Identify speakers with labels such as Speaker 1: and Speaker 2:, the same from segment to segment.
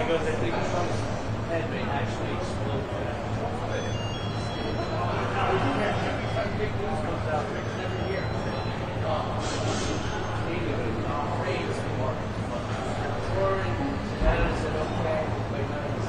Speaker 1: Goes, I think Trump's head may actually explode. Big news comes out every year. Rains more. Pouring, and I said, okay, wait, nice.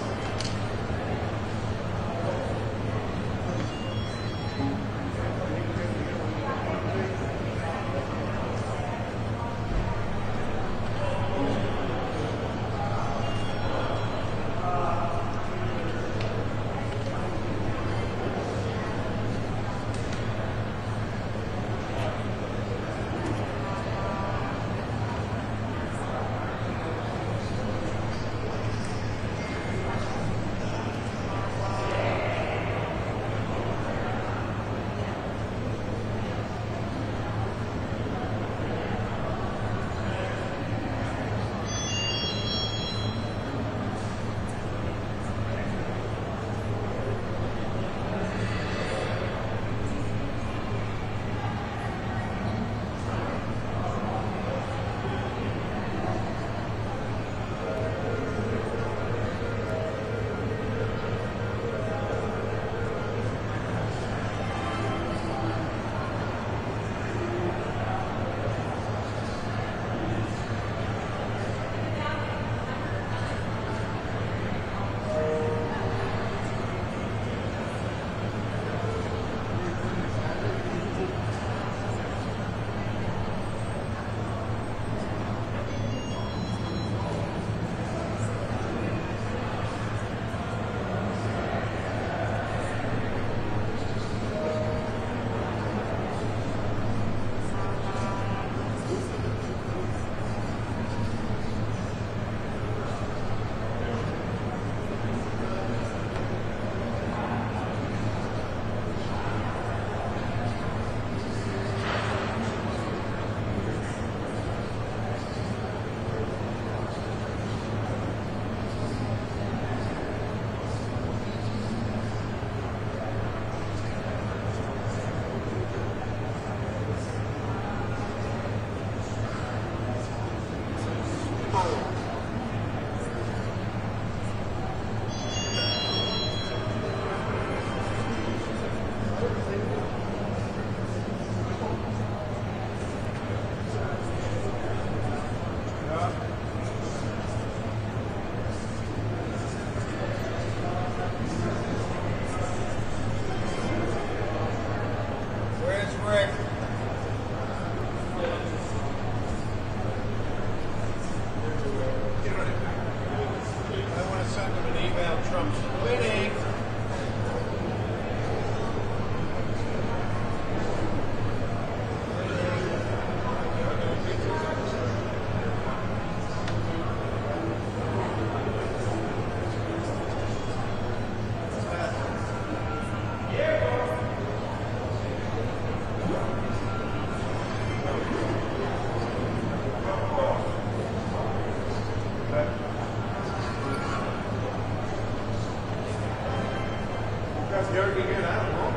Speaker 2: scared to get out of home?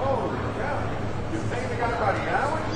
Speaker 2: Oh, yeah. You think they got about an hour?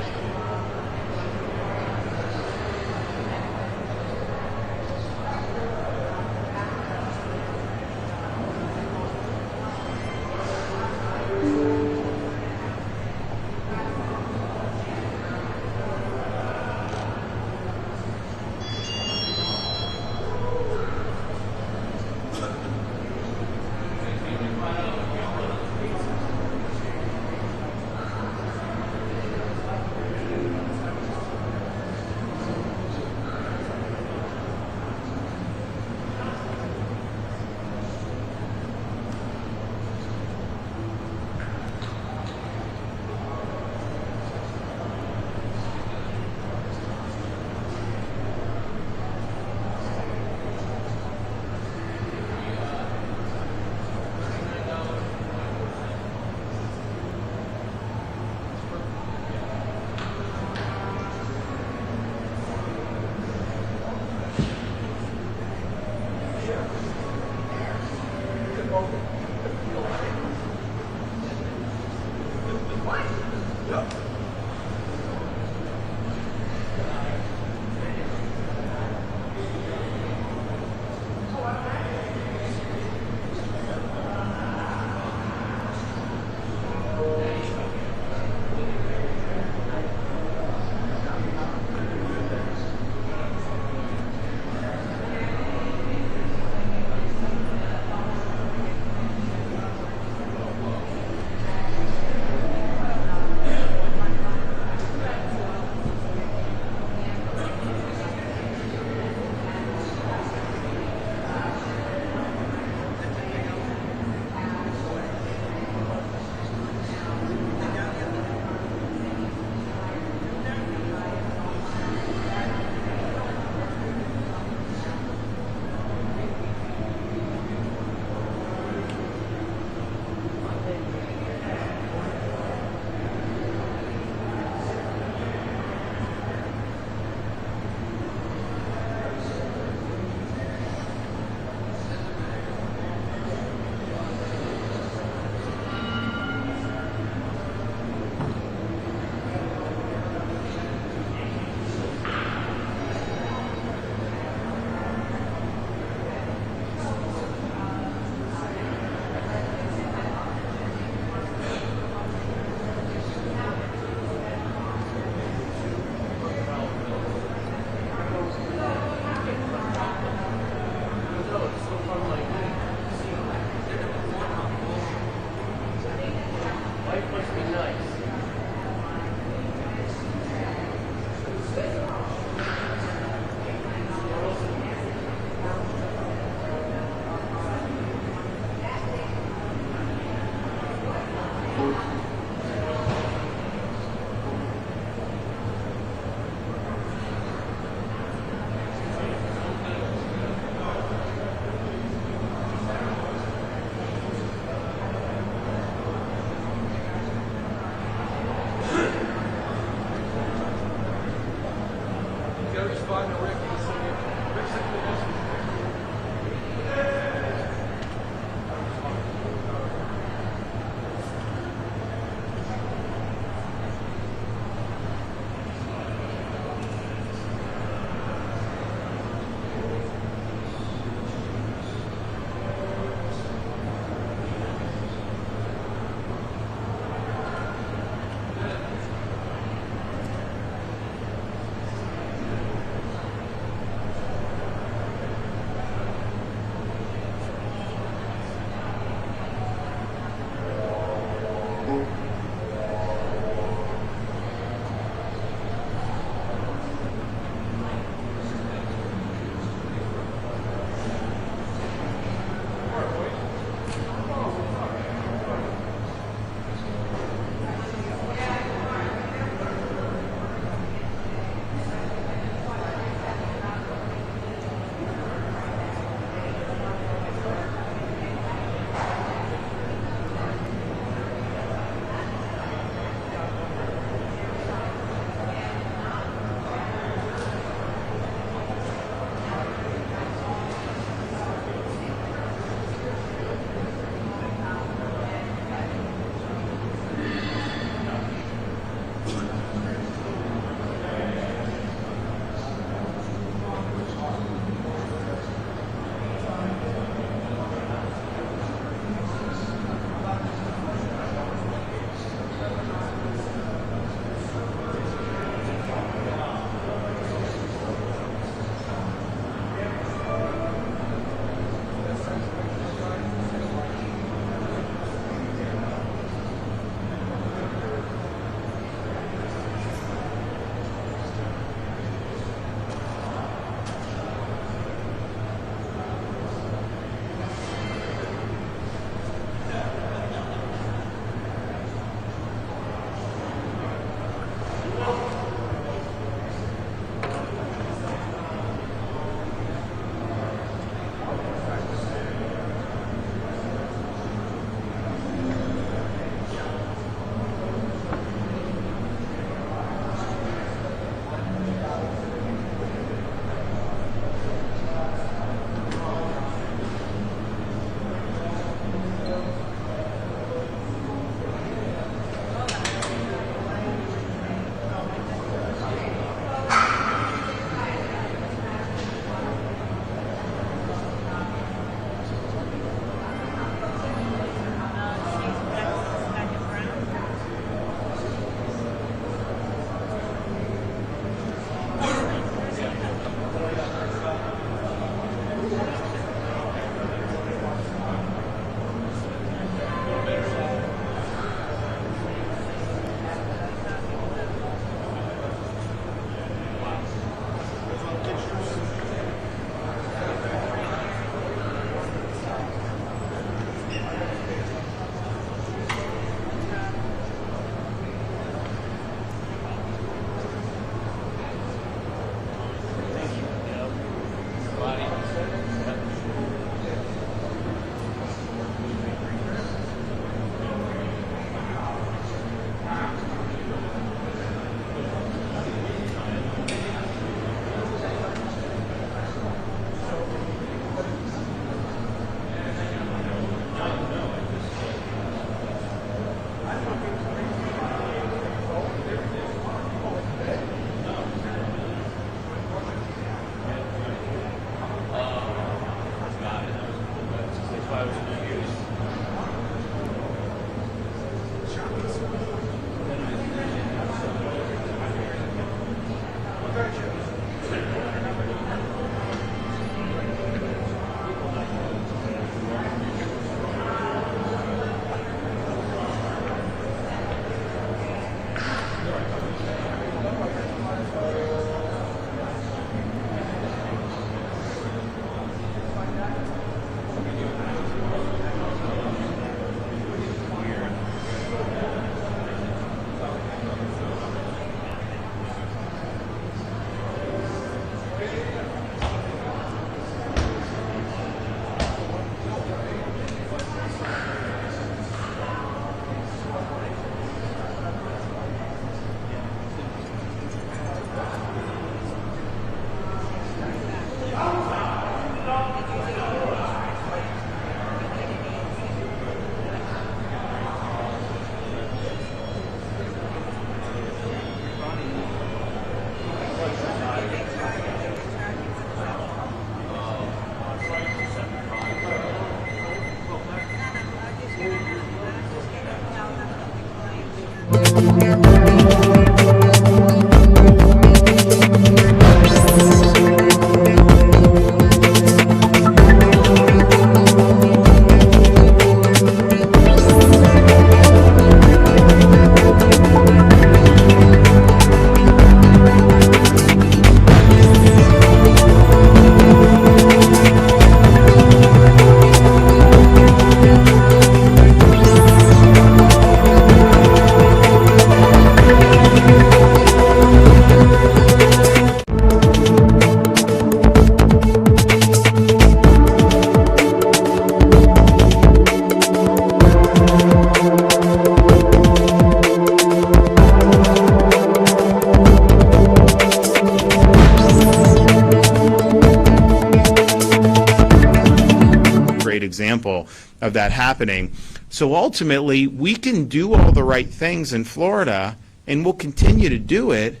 Speaker 3: example of that happening. So ultimately, we can do all the right things in Florida, and we'll continue to do it,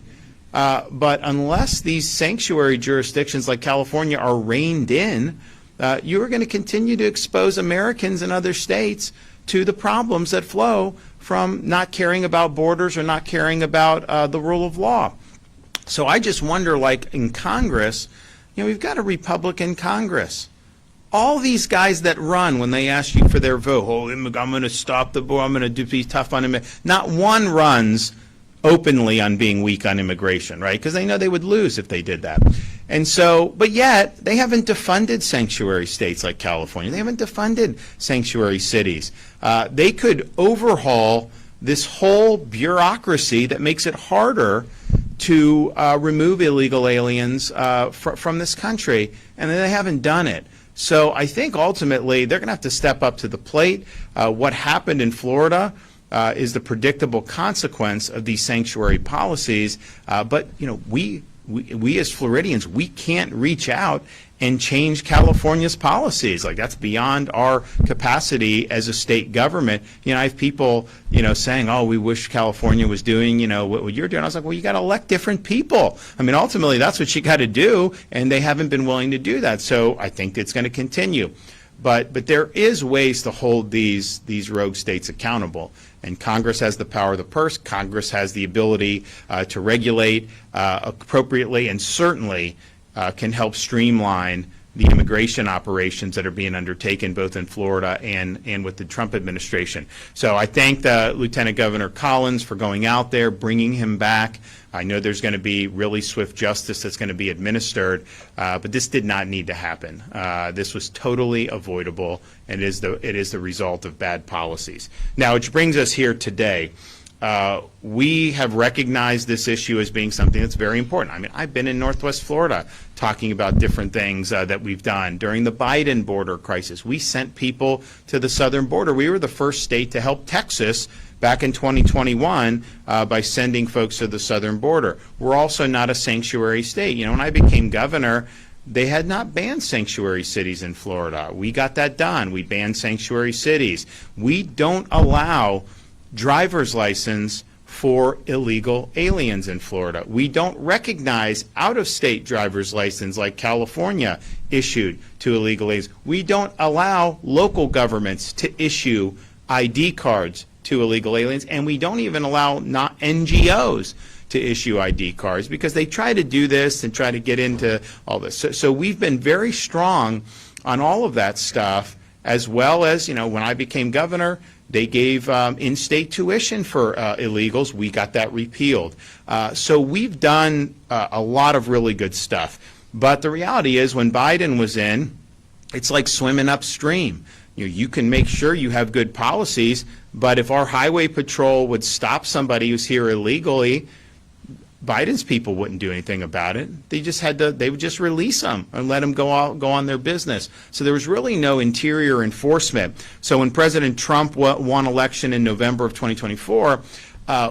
Speaker 3: but unless these sanctuary jurisdictions like California are reined in, you are going to continue to expose Americans in other states to the problems that flow from not caring about borders or not caring about the rule of law. So I just wonder, like in Congress, we've got a Republican Congress. All these guys that run when they ask you for their vote, oh, I'm going to stop the board, I'm going to be tough on him. Not one runs openly on being weak on immigration, right? Because they know they would lose if they did that. And so, but yet, they haven't defunded sanctuary states like California. They haven't defunded sanctuary cities. They could overhaul this whole bureaucracy that makes it harder to remove illegal aliens from this country, and they haven't done it. So I think ultimately they're going to have to step up to the plate. What happened in Florida is the predictable consequence of these sanctuary policies. But we as Floridians, we can't reach out and change California's policies. Like, that's beyond our capacity as a state government. I have people, saying, oh, we wish California was doing, what you're doing. I was like, well, you got to elect different people. I mean, ultimately, that's what you got to do, and they haven't been willing to do that. So I think it's going to continue. But there is ways to hold these rogue states accountable. And Congress has the power of the purse. Congress has the ability to regulate appropriately, and certainly can help streamline the immigration operations that are being undertaken both in Florida and with the Trump administration. So I thank Lieutenant Governor Collins for going out there, bringing him back. I know there's going to be really swift justice that's going to be administered, but this did not need to happen. This was totally avoidable, and it is the result of bad policies. Now, which brings us here today. We have recognized this issue as being something that's very important. I mean, I've been in Northwest Florida talking about different things that we've done. During the Biden border crisis, we sent people to the southern border. We were the first state to help Texas back in 2021 by sending folks to the southern border. We're also not a sanctuary state. When I became governor, they had not banned sanctuary cities in Florida. We got that done. We banned sanctuary cities. We don't allow driver's license for illegal aliens in Florida. We don't recognize out-of-state driver's license like California issued to illegal aliens. We don't allow local governments to issue ID cards to illegal aliens, and we don't even allow not NGOs to issue ID cards because they try to do this and try to get into all this. So we've been very strong on all of that stuff, as well as, when I became governor, they gave in-state tuition for illegals. We got that repealed. So we've done a lot of really good stuff. But the reality is, when Biden was in, it's like swimming upstream. You can make sure you have good policies, but if our highway patrol would stop somebody who's here illegally, Biden's people wouldn't do anything about it. They would just release them and let them go on their business. So there was really no interior enforcement. So when President Trump won election in November of 2024,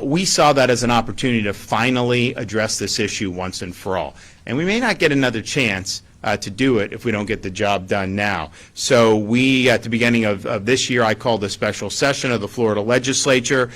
Speaker 3: we saw that as an opportunity to finally address this issue once and for all. And we may not get another chance to do it if we don't get the job done now. So we, at the beginning of this year, I called a special session of the Florida legislature.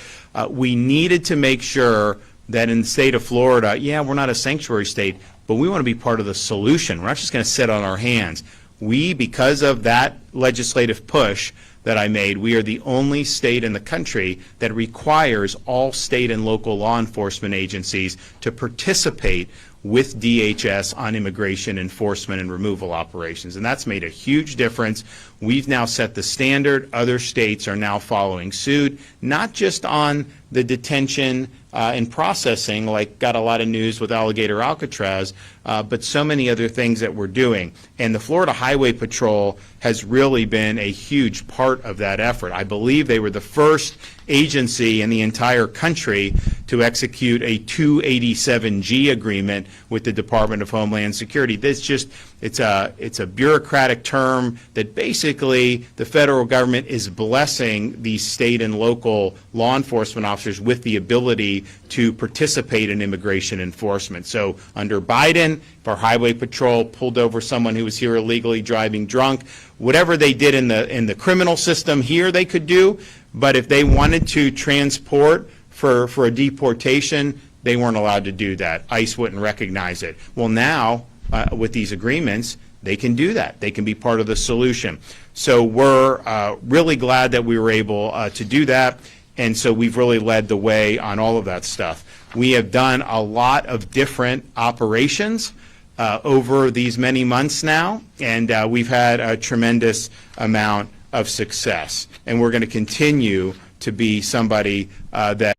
Speaker 3: We needed to make sure that in the state of Florida, we're not a sanctuary state, but we want to be part of the solution. We're not just going to sit on our hands. We, because of that legislative push that I made, we are the only state in the country that requires all state and local law enforcement agencies to participate with DHS on immigration enforcement and removal operations. And that's made a huge difference. We've now set the standard. Other states are now following suit, not just on the detention and processing, like got a lot of news with Alligator Alcatraz, but so many other things that we're doing. And the Florida Highway Patrol has really been a huge part of that effort. I believe they were the first agency in the entire country to execute a 287G agreement with the Department of Homeland Security. It's a bureaucratic term that basically the federal government is blessing these state and local law enforcement officers with the ability to participate in immigration enforcement. So under Biden, if our highway patrol pulled over someone who was here illegally driving drunk, whatever they did in the criminal system here they could do, but if they wanted to transport for a deportation, they weren't allowed to do that. ICE wouldn't recognize it. Well, now, with these agreements, they can do that. They can be part of the solution. So we're really glad that we were able to do that, and so we've really led the way on all of that stuff. We have done a lot of different operations over these many months now, and we've had a tremendous amount of success. And we're going to continue to be somebody that